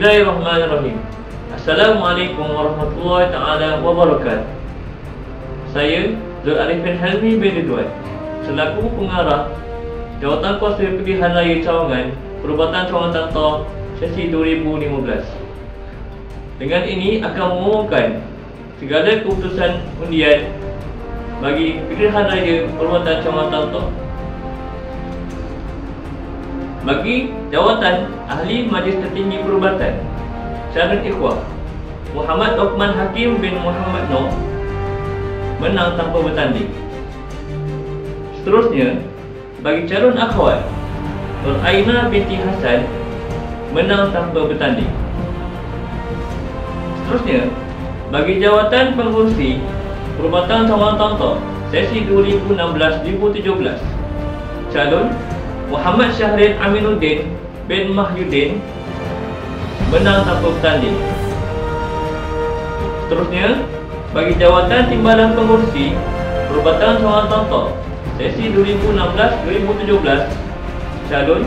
Bismillahirrahmanirrahim. Assalamualaikum warahmatullahi taala wabarakatuh. Saya Zul Arifin Helmi bin Ridwan, selaku pengarah Jawatan Kuasa Pilihan Raya Cawangan Perubatan Cawangan Tantau sesi 2015. Dengan ini akan mengumumkan segala keputusan undian bagi Pilihan Raya Perubatan Cawangan Tantau. Bagi jawatan Ahli Majlis Tertinggi Perubatan Calon Ikhwah, Muhammad Lokman Hakim bin Muhammad Noh menang tanpa bertanding. Seterusnya, bagi calon akhwat, Nur Aina binti Hasan menang tanpa bertanding. Seterusnya, bagi jawatan pengurusi Perubatan Cawangan Tantau sesi 2016-2017, calon Muhammad Syahrin Aminuddin bin Mahyuddin menang tanpa bertanding. Seterusnya, bagi jawatan Timbalan Pengurusi Perubatan Cawangan Tantau sesi 2016-2017, calon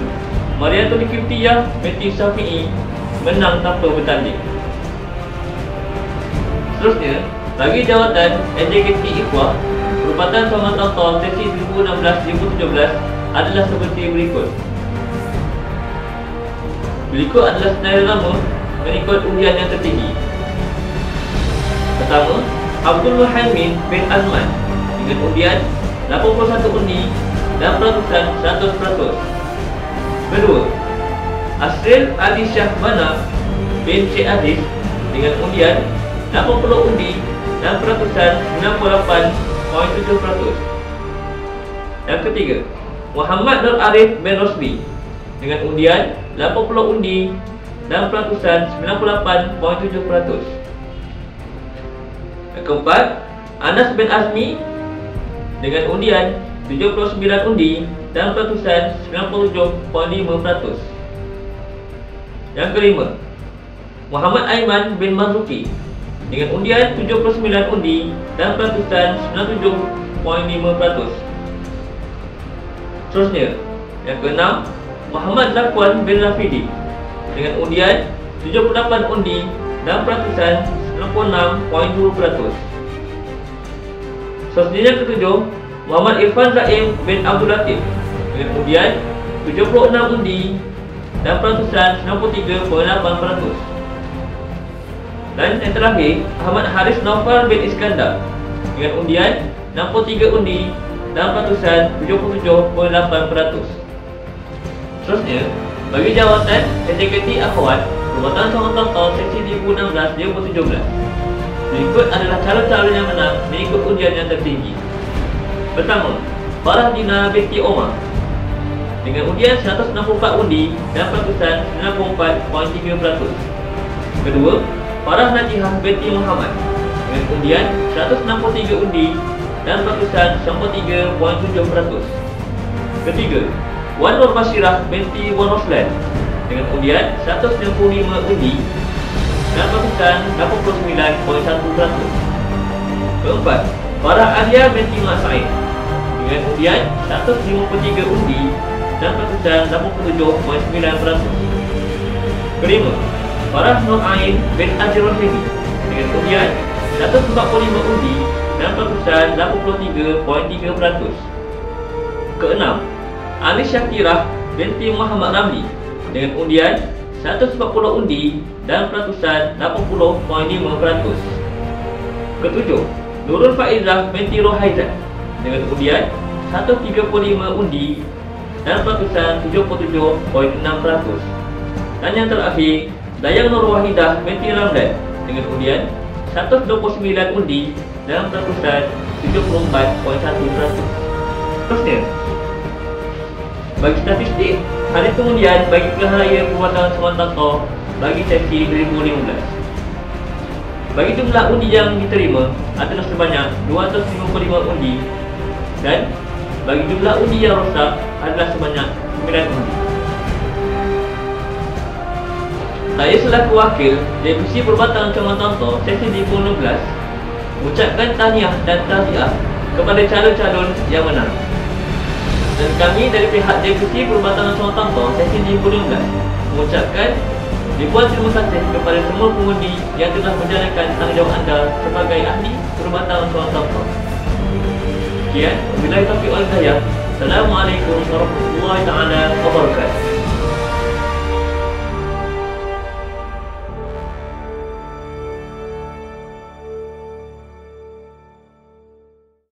Mariatul Kiftiyah binti Syafi'i menang tanpa bertanding. Seterusnya, bagi jawatan NJKT Ikhwah Perubatan Cawangan Tantau sesi 2016-2017 adalah seperti berikut. Berikut adalah senarai nama mengikut undian yang tertinggi. Pertama, Abdul Muhaimin bin Azman dengan undian 81 undi dan peratusan 100%. Kedua, Asril Ali Syahbana bin Syed Aziz dengan undian 80 undi dan peratusan 98.7%. Yang ketiga, Muhammad Nur Arif bin Rosli dengan undian 80 undi dan peratusan 98.7%. Yang keempat, Anas bin Azmi dengan undian 79 undi dan peratusan 97.5%. Yang kelima, Muhammad Aiman bin Marzuki dengan undian 79 undi dan peratusan 97.5%. Seterusnya, yang keenam, Muhammad Zakwan bin Rafidi dengan undian 78 undi dan peratusan 96.2%. Seterusnya, yang ketujuh, Muhammad Irfan Zaim bin Abdul Latif dengan undian 76 undi dan peratusan 93.8%. Dan yang terakhir, Ahmad Haris Naufal bin Iskandar dengan undian 63 undi dan peratusan 77.8%. Seterusnya, bagi jawatan NJKT Akhwat Perubatan Cawangan Tantau sesi 2016-2017, berikut adalah calon-calon yang menang mengikut undian yang tertinggi. Pertama, Farah Dina binti Omar dengan undian 164 undi dan peratusan 94.3%. Kedua, Farah Najihah binti Muhammad dengan undian 163 undi dan peratusan 93.7%. Ketiga, Wan Nur Basirah binti Wan Roslan dengan undian 195 undi dan peratusan 89.1%. Keempat, Farah Alia binti Mak Said dengan undian 153 undi dan peratusan 87.9%. Kelima, Farah Nur Ain bin Azir Rahimi dengan undian 145 undi dan peratusan 83.3%. Keenam, Anis Syakirah binti Muhammad Ramli dengan undian 140 undi dan peratusan 80.5%. Ketujuh, Nurul Faizah binti Rohaizat dengan undian 135 undi dan peratusan 77.6%. Dan yang terakhir, Dayang Nur Wahidah binti Ramlan dengan undian 129 undi dan peratusan 74.1%. Terusnya, bagi statistik hari pengundian bagi Pilihan Raya Perubatan Cawangan Tantau bagi sesi 2015, bagi jumlah undi yang diterima adalah sebanyak 255 undi dan bagi jumlah undi yang rosak adalah sebanyak 9 undi. Saya selaku wakil Divisi Perubatan Cawangan Tantau sesi 2016 mengucapkan tahniah dan taziah kepada calon-calon yang menang. Dan kami dari pihak Divisi Perubatan Cawangan Tantau sesi 2016 mengucapkan Ribuan terima kasih kepada semua pengundi yang telah menjalankan tanggungjawab anda sebagai ahli perubatan soal sampah. Sekian, wabillahi taufiq wal hidayah. Assalamualaikum warahmatullahi taala wabarakatuh.